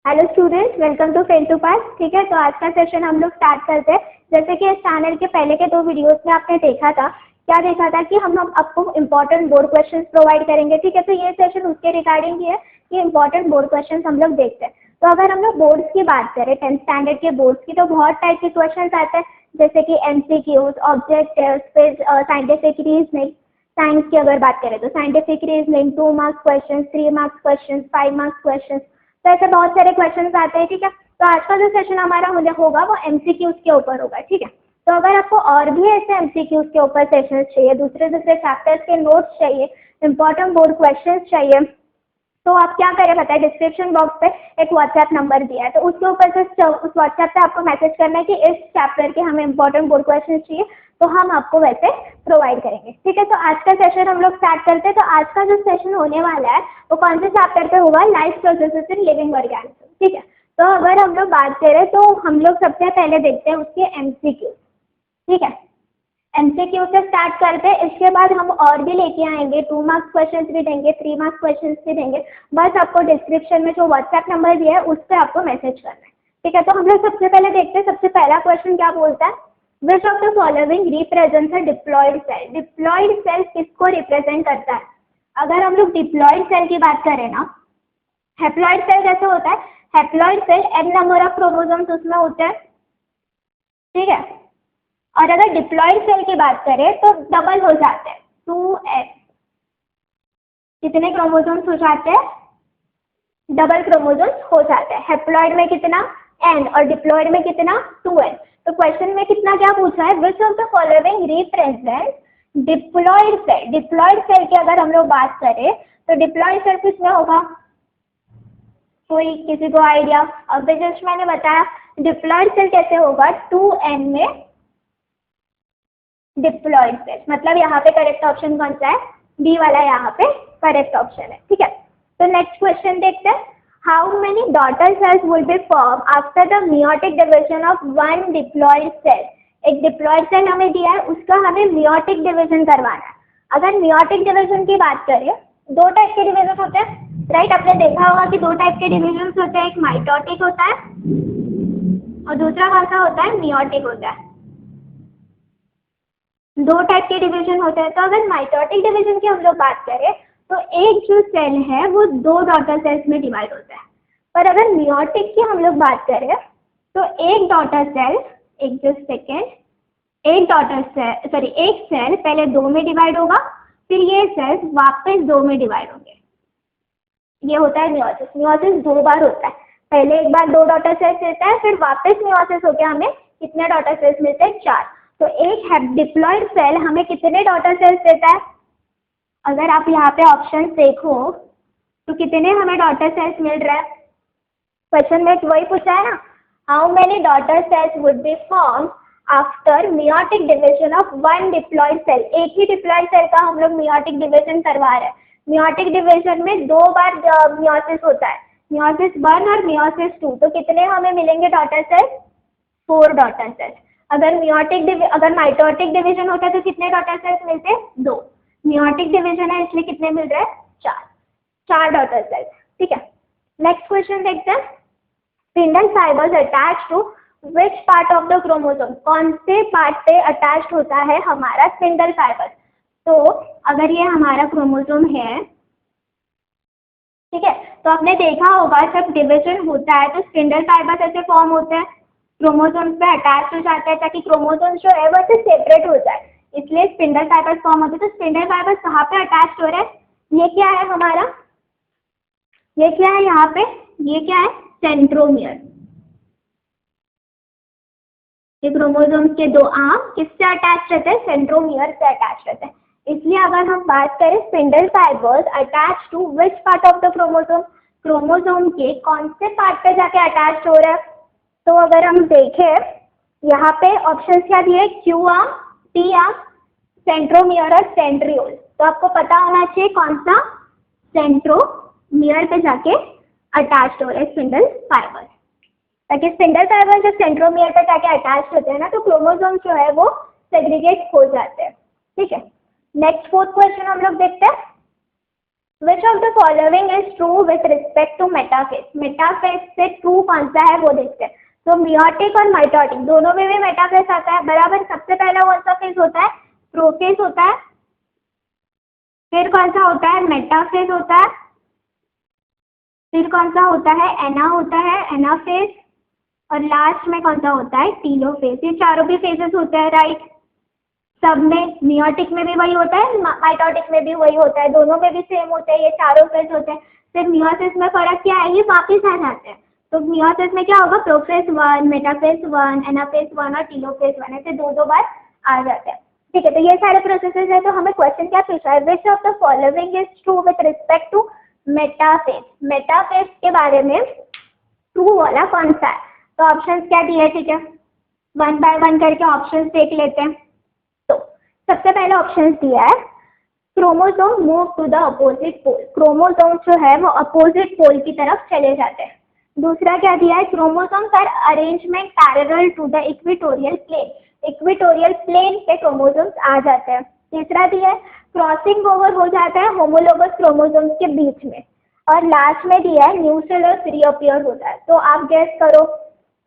Hello students, welcome to fail to pass. ठीक है, तो आज का सेशन हम लोग स्टार्ट करते हैं। जैसे कि इस चैनल के पहले के 2 वीडियोस में आपने देखा था, क्या देखा था कि हम आपको इम्पोर्टेंट बोर्ड क्वेश्चंस प्रोवाइड करेंगे। ठीक है, तो ये सेशन उसके रिगार्डिंग ही है कि इम्पोर्टेंट बोर्ड क्वेश्चंस हम लोग देखते हैं। तो अगर हम लोग बोर्ड्स की बात करें, 10th स्टैंडर्ड के बोर्ड्स की, तो बहुत टाइप के क्वेश्चन आते हैं, जैसे कि MCQs, ऑब्जेक्टिव्स, फिर साइंटिफिक रीजनिंग। साइंस की अगर बात करें तो scientific reasoning 2 marks question, 3 marks question, 5 marks question, तो ऐसे बहुत सारे क्वेश्चंस आते हैं। ठीक है, तो आज का जो सेशन हमारा होगा वो MCQs के ऊपर होगा। ठीक है, तो अगर आपको और भी ऐसे MCQs के ऊपर सेशंस चाहिए, दूसरे दूसरे चैप्टर्स के नोट्स चाहिए, इंपॉर्टेंट बोर्ड क्वेश्चंस चाहिए, तो आप क्या करें पता है, डिस्क्रिप्शन बॉक्स पे एक व्हाट्सएप नंबर दिया है, तो उसके ऊपर से उस व्हाट्सएप पे आपको मैसेज करना है कि इस चैप्टर के हमें इंपॉर्टेंट बोर्ड क्वेश्चन चाहिए, तो हम आपको वैसे प्रोवाइड करेंगे। ठीक है, तो आज का सेशन हम लोग स्टार्ट करते हैं। तो आज का जो सेशन होने वाला है वो कौन से चैप्टर पे होगा? Life processes in living organism. ठीक है, तो अगर हम लोग बात करें तो हम लोग सबसे पहले देखते हैं उसके MCQ। ठीक है, MCQ से स्टार्ट करते हैं, इसके बाद हम और भी लेके आएंगे, 2 मार्क्स क्वेश्चन भी देंगे, 3 मार्क्स क्वेश्चन भी देंगे। बस आपको डिस्क्रिप्शन में जो व्हाट्सएप नंबर दिया है उस पर आपको मैसेज करना है। ठीक है, तो हम लोग सबसे पहले देखते हैं, सबसे पहला क्वेश्चन क्या बोलता है, which of the following represents a diploid cell. Diploid cell किसको रिप्रेजेंट करता है? अगर हम लोग डिप्लॉयड सेल की बात करें ना, हैप्लॉयड सेल कैसे होता है? Haploid cell n number of chromosomes उसमें होते हैं। ठीक है, और अगर डिप्लॉयड सेल की बात करें तो डबल हो जाते हैं, 2s। कितने क्रोमोसोम्स हो जाते हैं? डबल क्रोमोसोम्स हो जाते हैं। हैप्लॉयड में कितना? n, और डिप्लॉयड में कितना? 2n। तो क्वेश्चन में कितना क्या पूछा है, which of the following represent diploid cell. Diploid cell की अगर हम लोग बात करें तो डिप्लॉयड सेल किसमें होगा? कोई किसी को आइडिया? अब जस्ट मैंने बताया डिप्लॉयड सेल कैसे होगा, 2n में डिप्लॉयड सेल, मतलब यहाँ पे करेक्ट ऑप्शन कौन सा है? बी वाला यहाँ पे करेक्ट ऑप्शन है। ठीक है, तो नेक्स्ट क्वेश्चन देखते हैं, how many daughter cells will be form after the meiotic division of one diploid cell. एक डिप्लॉयड सेल हमें दिया है, उसका हमें मियोटिक डिवीजन करवाना है। अगर मियोटिक डिवीजन की बात करें, 2 टाइप के डिवीजन होते हैं, राइट? आपने देखा होगा कि 2 टाइप के डिवीजन होते हैं, एक माइटोटिक होता है और दूसरा कौन सा होता है? मियोटिक होता है। 2 टाइप के डिवीजन होते हैं। तो अगर माइटोटिक डिवीजन की हम लोग बात करें तो एक जो सेल है वो 2 डॉटर सेल्स में डिवाइड होता है। पर अगर मियोटिक की हम लोग बात करें तो एक डॉटर सेल, एक जो सेकेंड, एक डॉटर सेल सॉरी एक सेल पहले 2 में डिवाइड होगा, फिर ये सेल्स वापस 2 में डिवाइड होंगे। ये होता है मियोसिस। मियोसिस 2 बार होता है, पहले एक बार 2 डॉटर सेल्स देता है, फिर वापस मियोसिस होकर हमें कितने डॉटर सेल्स मिलते हैं? 4। तो एक डिप्लॉयड सेल हमें कितने डॉटर सेल्स देता है? अगर आप यहाँ पे ऑप्शन देखो तो कितने हमें डॉटर सेल्स मिल रहा है? क्वेश्चन में वही पूछा है ना, how many daughter cells would be form after meiotic division of one diploid cell. एक ही डिप्लॉयड सेल का हम लोग मियोटिक डिवीजन करवा रहे हैं। मियोटिक डिवीजन में 2 बार मियोसिस होता है, मियोसिस 1 और मियोसिस 2। तो कितने हमें मिलेंगे डॉटर सेल्स? 4 daughter cells. अगर माइटोटिक डिवीजन होता है तो कितने डॉटर सेल्स मिलते हैं? 2। मियोटिक डिवीजन है इसलिए कितने मिल रहे हैं? 4 डॉटर सेल्स। ठीक है, नेक्स्ट क्वेश्चन देखते हैं, spindle fibres attach to which part of the chromosome. कौन से पार्ट पे अटैच्ड होता है हमारा स्पिंडल फाइबर? तो अगर ये हमारा क्रोमोसोम है, ठीक है, तो आपने देखा होगा जब डिवीजन होता है तो स्पिंडल फाइबर्स ऐसे फॉर्म होते हैं, क्रोमोसोम्स पे अटैच हो जाता है ताकि क्रोमोसोम्स जो है वो ऐसे सेपरेट हो जाए, इसलिए स्पिंडल फाइबर्स फॉर्म होते हैं। तो स्पिंडल फाइबर्स कहाँ पे अटैच हो रहे हैं? ये क्या है हमारा? ये क्या है यहाँ पे? ये क्या है? सेंट्रोमियर। ये क्रोमोसोम्स के 2 आर्म किससे अटैच रहते हैं? सेंट्रोमियर से अटैच रहते हैं। इसलिए अगर हम बात करें spindle fibres attach to which part of the chromosome, chromosome के कौन से पार्ट पे जाके अटैच हो रहा है? तो अगर हम देखें यहाँ पे ऑप्शन क्या दिए, Q arm, T arm, centromere और सेंट्रियोल। तो आपको पता होना चाहिए कौन सा सेंट्रोमियर पे जाके अटैच हो रहा है स्पिंडल फाइबर, ताकि स्पिंडल फाइबर जब सेंट्रोमियर पे जाके अटैच होते हैं ना तो क्रोमोसोम जो है वो सेग्रीगेट हो जाते हैं। ठीक है, नेक्स्ट 4th क्वेश्चन हम लोग देखते हैं, विच of the following is true with respect to metaphase. Metaphase से ट्रू कौन सा है वो देखते हैं। तो मियोटिक और माइटोटिक दोनों में भी मेटाफेज आता है बराबर। सबसे पहला कौन सा फेज होता है, प्रोफेज होता है, फिर कौन सा होता है, मेटाफेज होता है, फिर कौन सा होता है, एना होता है, एनाफेज, और लास्ट में कौन सा होता है, टीलोफेज। ये चारों भी फेजेस होते हैं राइट। सब में, मियोटिक में भी वही होता है, माइटोटिक में भी वही होता है, दोनों में भी सेम होते हैं, ये चारों फेज होते हैं। सिर्फ मियोसिस में फर्क क्या है, ये वापिस आ जाते हैं। तो मियोसिस में क्या होगा, प्रोफेज 1, मेटाफेज 1, एनाफेज 1 और टीलोफेज 1, ऐसे दो बार आ जाते हैं। ठीक है, तो ये सारे प्रोसेसेस है। तो हमें क्वेश्चन क्या पूछा है, which of the following is true with respect to metaphase. Metaphase के बारे में ट्रू वाला कौन सा है। तो ऑप्शंस क्या दिए है, ठीक है, वन बाय वन करके ऑप्शंस देख लेते हैं। तो सबसे पहले ऑप्शंस दिया है, chromosome move to the opposite pole. Chromosome जो है वो अपोजिट पोल की तरफ चले जाते हैं। दूसरा क्या दिया है, chromosomes are arrangement parallel to the equatorial plane. Equatorial plane पे क्रोमोसोम्स आ जाते हैं। तीसरा दिया है, क्रॉसिंग ओवर हो जाता है होमोलोगस क्रोमोसोम्स के बीच में। और लास्ट में दिया है, न्यूक्लियस रीअपियर होता है। तो आप गेस करो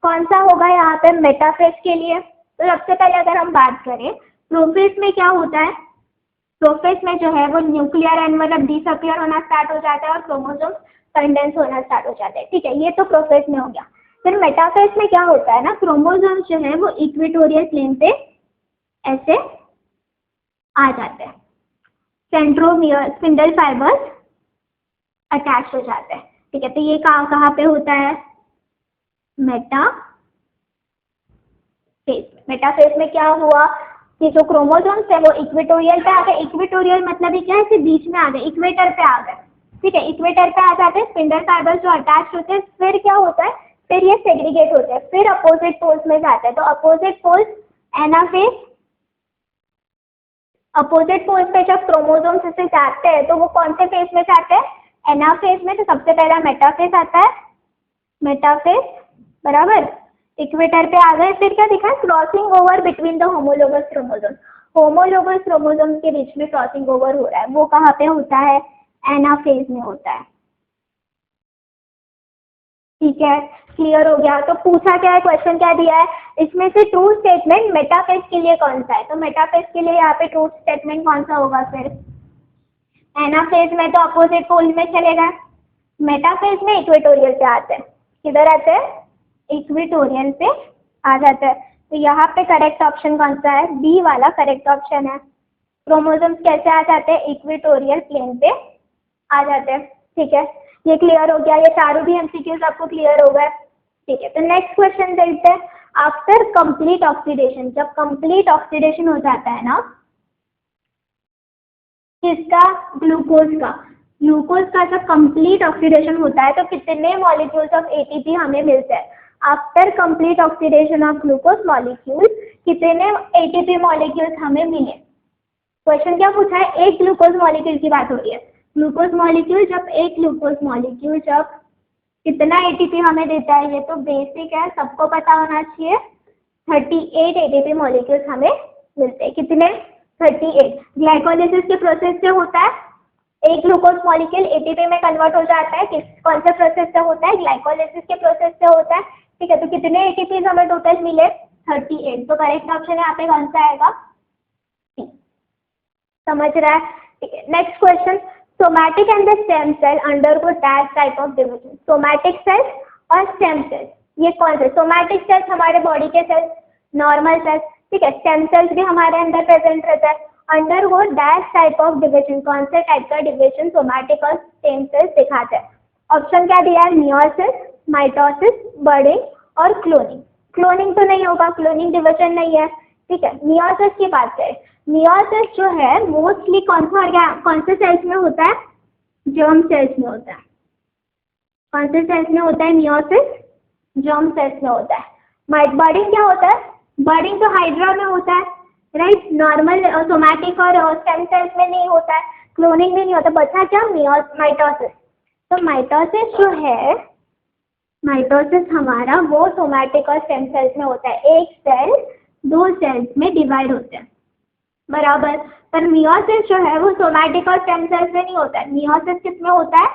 कौन सा होगा यहाँ पे मेटाफेज के लिए। तो सबसे पहले अगर हम बात करें, प्रोफेज में क्या होता है, प्रोफेज में जो है वो न्यूक्लियर एनवेलप डिसअपियर होना स्टार्ट हो जाता है और क्रोमोसोम्स कंडेंस होना स्टार्ट हो जाते हैं। ठीक है, ये तो प्रोफेज में हो गया। फिर मेटाफेज में क्या होता है ना, क्रोमोसोम्स जो है वो इक्वेटोरियल प्लेन पे ऐसे आ जाते हैं, सेंट्रोमियर स्पिंडल फाइबर्स अटैच हो जाते हैं। ठीक है, तो ये कहाँ पे होता है, मेटाफेज। मेटाफेज में क्या हुआ कि जो क्रोमोसोम्स है वो इक्वेटोरियल पे आ गए। इक्वेटोरियल मतलब क्या है, इसे बीच में आ गए, इक्वेटर पे आ गए। ठीक है, इक्वेटर पे आ जाते हैं, स्पिंडल फाइबर्स जो अटैच होते हैं। फिर क्या होता है, फिर ये सेग्रीगेट होते हैं, फिर अपोजिट पोल्स में जाते हैं। तो opposite poles anaphase, opposite poles पे जब क्रोमोसोम्स से जाते हैं तो वो कौन से फेज में जाते हैं, एनाफेज में। तो सबसे पहला मेटाफेज आता है, मेटाफेज बराबर, इक्वेटर पे आ गए। फिर क्या दिखा है, crossing over between the homologous chromosomes. Homologous chromosomes के बीच में क्रॉसिंग ओवर हो रहा है, वो कहाँ पे होता है, एनाफेज में होता है। ठीक है, क्लियर हो गया। तो पूछा क्या है, क्वेश्चन क्या दिया है, इसमें से ट्रू स्टेटमेंट मेटाफेज के लिए कौन सा है। तो मेटाफेज के लिए यहाँ पे ट्रू स्टेटमेंट कौन सा होगा, फिर एनाफेज में तो अपोजिट पोल में चलेगा, मेटाफेज में इक्वेटोरियल पे आते हैं। किधर आते हैं, इक्वेटोरियल पे आ जाता है। तो यहाँ पे करेक्ट ऑप्शन कौन सा है, बी वाला करेक्ट ऑप्शन है। क्रोमोसोम्स कैसे आ जाते हैं, इक्वेटोरियल प्लेन पे आ जाते हैं। ठीक है, ये क्लियर हो गया, ये चारों भी एमसीक्यूज आपको क्लियर हो गए। ठीक है, तो नेक्स्ट क्वेश्चन देखते हैं। आफ्टर कंप्लीट ऑक्सीडेशन, जब कंप्लीट ऑक्सीडेशन हो जाता है ना, किसका, ग्लूकोज का। ग्लूकोज का जब कंप्लीट ऑक्सीडेशन होता है तो कितने मॉलिक्यूल्स ऑफ एटीपी हमें मिलते हैं। After complete oxidation of glucose molecule, कितने एटीपी मॉलिक्यूल्स हमें मिले। क्वेश्चन क्या पूछा है, एक ग्लूकोज मॉलिक्यूल की बात हो रही है। ग्लूकोज मॉलिक्यूल जब, एक ग्लूकोज मॉलिक्यूल जब कितना एटीपी हमें देता है, ये तो बेसिक है, सबको पता होना चाहिए। 38 एटीपी मॉलिक्यूल्स हमें मिलते हैं। कितने, 38। ग्लाइकोलाइसिस के प्रोसेस से होता है, एक ग्लूकोज मॉलिक्यूल एटीपी में कन्वर्ट हो जाता है। कौन से प्रोसेस से होता है, ग्लाइकोलाइसिस के प्रोसेस से होता है। ठीक है, तो कितने एटीपी हमें टोटल मिले, 38। तो करेक्ट ऑप्शन यहाँ पे कौन सा आएगा, सी। समझ रहा है। ठीक है, next question, somatic and the stem cell undergo dash type of division. Somatic cells और स्टेम सेल्स, ये कौन से, सोमैटिक सेल्स हमारे बॉडी के सेल्स, नॉर्मल सेल्स। ठीक है, स्टेम सेल्स भी हमारे अंदर प्रेजेंट रहता है। Undergo dash type of division, कौन से टाइप का डिविजन सोमैटिक और स्टेम सेल्स दिखाते हैं। ऑप्शन क्या दिया है, मियोसिस, माइटोसिस, बर्डिंग और क्लोनिंग। क्लोनिंग तो नहीं होगा, क्लोनिंग डिविजन नहीं है। ठीक है, मियोसिस की बात करें, मियोसिस जो है मोस्टली कौन से सेल्स में होता है, जर्म सेल्स में होता है। कौन से सेल्स में होता है मियोसिस, जर्म सेल्स में होता है। बर्डिंग क्या होता है, बर्डिंग तो हाइड्रा में होता है राइट, नॉर्मल सोमैटिक और स्टेम सेल्स में नहीं होता है। क्लोनिंग भी नहीं होता। बचा क्या, माइटोसिस। तो माइटोसिस जो है, माइटोसिस हमारा वो सोमैटिक और स्टेम सेल्स में होता है। एक सेल दो सेल्स में डिवाइड होते हैं। बराबर। पर मियोसिस जो है वो सोमैटिक और स्टेम सेल्स में नहीं होता है, मियोसिस किस में होता है,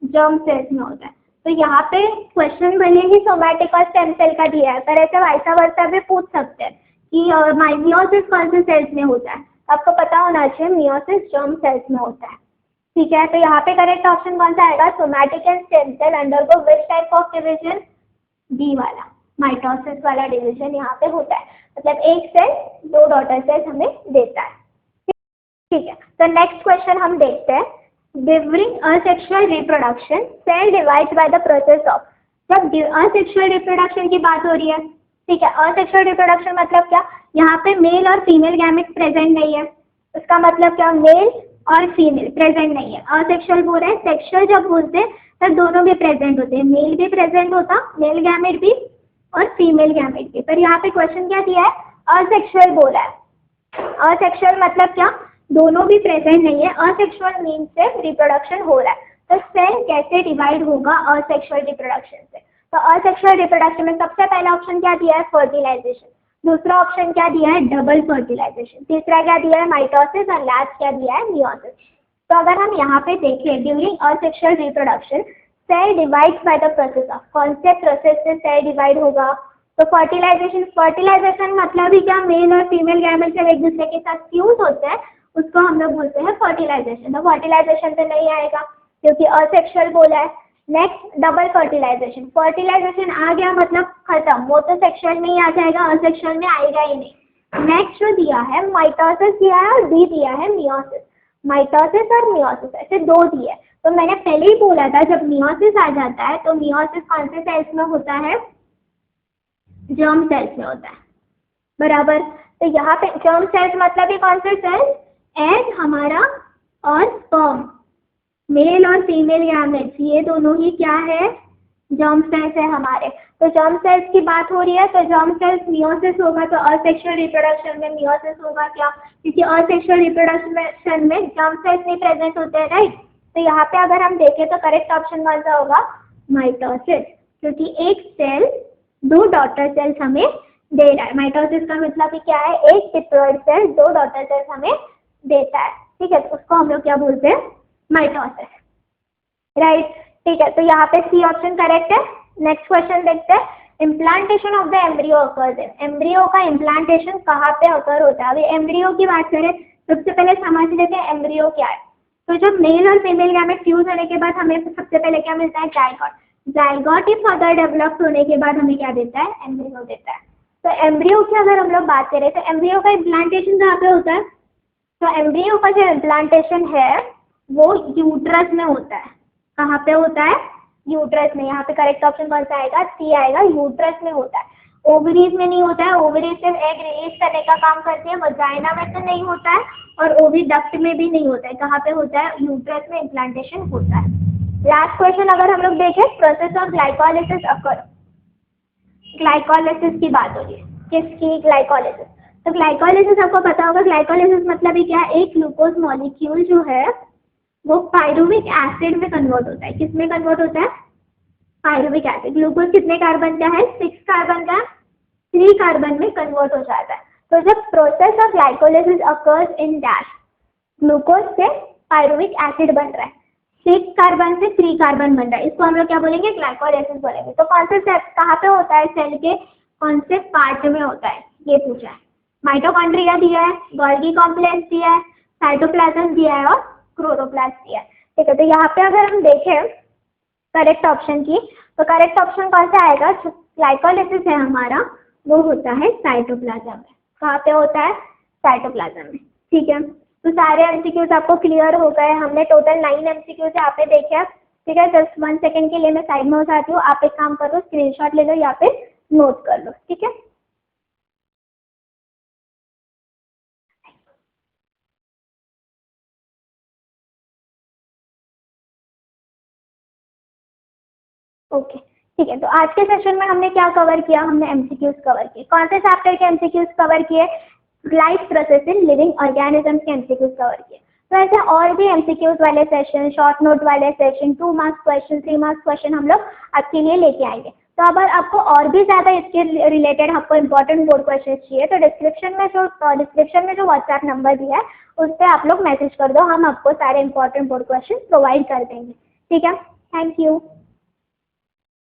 जर्म सेल्स में होता है। तो यहाँ पे क्वेश्चन भले ही सोमैटिक और स्टेम सेल का दिया है, पर ऐसे वाइसा वर्सा भी पूछ सकते हैं कि मियोसिस कौन से सेल्स में होता है। आपको पता होना चाहिए मियोसिस जर्म सेल्स में होता है, ठीक है। तो यहाँ पे करेक्ट ऑप्शन कौन सा आएगा, somatic and stem cell undergo which type of division, B वाला, माइटोसिस वाला डिवीजन यहाँ पे होता है। मतलब एक सेल दो डॉटर सेल्स हमें देता है, ठीक है। तो नेक्स्ट क्वेश्चन हम देखते हैं, during asexual reproduction cell divides by the process of. जब असेक्सुअल रिप्रोडक्शन की बात हो रही है, ठीक है, असेक्सुअल रिप्रोडक्शन मतलब क्या, यहाँ पे मेल और फीमेल गैमेट प्रेजेंट नहीं है, उसका मतलब क्या, मेल और फीमेल प्रेजेंट नहीं है। असेक्सुअल बोल रहे हैं, सेक्सुअल जब बोलते हैं तब दोनों भी प्रेजेंट होते हैं, मेल भी प्रेजेंट होता, मेल गैमेट भी और फीमेल गैमेट भी। पर यहाँ पे क्वेश्चन क्या दिया है, असेक्सुअल बोला है। असेक्सुअल मतलब क्या, दोनों भी प्रेजेंट नहीं है। असेक्सुअल मीन से रिप्रोडक्शन हो रहा है, तो सेल कैसे डिवाइड होगा असेक्सुअल रिप्रोडक्शन से। तो असेक्सुअल रिप्रोडक्शन में सबसे पहला ऑप्शन क्या दिया है, फर्टिलाइजेशन, दूसरा ऑप्शन क्या दिया है, डबल फर्टिलाइजेशन, तीसरा क्या दिया है, माइटोसिस, और लास्ट क्या दिया है, मियोसिस। तो अगर हम यहाँ पे देखें, during asexual reproduction cell divides by the process of, कौन से प्रोसेस से सेल डिवाइड होगा, तो फर्टिलाइजेशन। फर्टिलाइजेशन मतलब ही क्या, मेल और फीमेल गैमेट जब एक दूसरे के साथ फ्यूज होते हैं उसको हम लोग बोलते हैं फर्टिलाइजेशन। तो फर्टिलाइजेशन तो नहीं आएगा क्योंकि असेक्सुअल बोला है। नेक्स्ट डबल फर्टिलाइजेशन, फर्टिलाइजेशन आ गया मतलब खत्म, वो तो सेक्सुअल में ही आ जाएगा, असेक्सुअल में आएगा ही नहीं। नेक्स्ट जो दिया है माइटोसिस दिया है और डी दिया है मियोसिस। माइटोसिस और मियोसिस ऐसे दो दिए, तो मैंने पहले ही बोला था जब मियोसिस आ जाता है तो मियोसिस कौन से सेल्स में होता है, जर्म सेल्स में होता है, बराबर। तो यहाँ पे जर्म सेल्स मतलब ही कौन से सेल्स, एग हमारा और स्पर्म, मेल और फीमेल गैमेट्स, ये दोनों ही क्या है, जर्म सेल्स है हमारे। तो जर्म सेल्स की बात हो रही है, तो जर्म सेल्स मियोसिस होगा, तो असेक्सुअल रिप्रोडक्शन में मियोसिस होगा क्या, क्योंकि असेक्सुअल रिप्रोडक्शन में जर्म सेल्स नहीं प्रेजेंट होते हैं, राइट। तो यहाँ पे अगर हम देखें तो करेक्ट ऑप्शन कौन सा होगा, माइटोसिस, क्योंकि एक सेल दो डॉटर सेल्स हमें दे रहा है। माइटोसिस का मतलब भी क्या है, एक डिप्लॉयड सेल दो डॉटर सेल्स हमें देता है, ठीक है। तो उसको हम लोग क्या बोलते हैं, माइटोसिस, राइट, ठीक है। तो यहाँ पे सी ऑप्शन करेक्ट है। नेक्स्ट क्वेश्चन देखते हैं, implantation of the embryo occurs in. Embryo का इम्प्लांटेशन कहाँ पे अकर होता है। अभी एम्ब्रियो की बात करें, सबसे पहले समझ लेते हैं एम्ब्रियो क्या है। तो जब मेल और फीमेल गैमेट फ्यूज होने के बाद हमें सबसे पहले क्या मिलता है, जाइगोट। जाइगोट ही फर्दर डेवलप होने के बाद हमें क्या देता है, एम्ब्रियो देता है। तो एम्ब्रियो की अगर हम लोग बात करें तो एम्ब्रियो का इम्प्लांटेशन कहाँ पे होता है, तो एम्ब्रियो का जो इम्प्लांटेशन है वो यूट्रस में होता है। कहाँ पे होता है, यूट्रस में। यहाँ पे करेक्ट ऑप्शन कौन सा आएगा, सी आएगा, यूट्रस में होता है, ओवरीज में नहीं होता है। ओवरीज सिर्फ एग रिलीज करने का काम करती है, वजाइना में तो नहीं होता है और ओविडक्ट में भी नहीं होता है। कहाँ पे होता है, यूट्रस में इम्प्लांटेशन होता है। लास्ट क्वेश्चन अगर हम लोग देखें, process of glycolysis occur. Glycolysis की बात हो रही है, किसकी, ग्लाइकोलाइसिस। तो ग्लाइकोलाइसिस आपको पता होगा, ग्लाइकोलाइसिस मतलब ही क्या, एक ग्लूकोज मॉलिक्यूल जो है वो पायरुविक एसिड में कन्वर्ट होता है। किस में कन्वर्ट होता है, पायरुविक एसिड। ग्लूकोज कितने कार्बन का है, 6 कार्बन का, 3 कार्बन में कन्वर्ट हो जाता है। तो जब process of glycolysis occurs in dash, glucose से पायरुविक एसिड बन रहा है, 6 कार्बन से 3 कार्बन बन रहा है, इसको हम लोग क्या बोलेंगे, ग्लाइकोलाइसिस बोलेंगे। तो कौन से स्टेप कहाँ पे होता है, सेल के कौन से पार्ट में होता है, ये पूछा है। माइटोकॉन्ड्रिया दिया है, गोल्गी कॉम्प्लेक्स दिया है, साइटोप्लाज्म दिया है और क्लोरोप्लास्ट दिया है, ठीक है। तो यहाँ पे अगर हम देखें करेक्ट ऑप्शन की, तो करेक्ट ऑप्शन कौन सा आएगा, जो ग्लाइकोलाइसिस है हमारा वो होता है साइटोप्लाज्म में। कहाँ पे होता है, साइटोप्लाज्म में, ठीक है। तो सारे एमसीक्यूज आपको क्लियर हो गए, हमने टोटल 9 एमसीक्यूज यहाँ पे देखे, ठीक है। जस्ट 1 सेकेंड के लिए मैं साइड में हो जाती हूँ, आप एक काम करो, स्क्रीनशॉट ले लो, यहाँ पे नोट कर लो, ठीक है। ओके, ठीक है। तो आज के सेशन में हमने क्या कवर किया, हमने एमसीक्यूज कवर किए। कौन से चैप्टर के एमसीक्यूज कवर किए, life process in living organism के एमसीक्यूज कवर किए। तो ऐसे और भी एमसीक्यूज वाले सेशन, शॉर्ट नोट वाले session, 2 marks question, 3 marks question हम लोग आपके लिए लेके आएंगे। तो अगर आपको और भी ज़्यादा इसके रिलेटेड आपको इम्पोर्टेंट बोर्ड क्वेश्चन चाहिए तो डिस्क्रिप्शन में जो व्हाट्सएप नंबर दिया है उस पर आप लोग मैसेज कर दो, हम आपको सारे इंपॉर्टेंट बोर्ड क्वेश्चन प्रोवाइड कर देंगे। ठीक है, थैंक यू।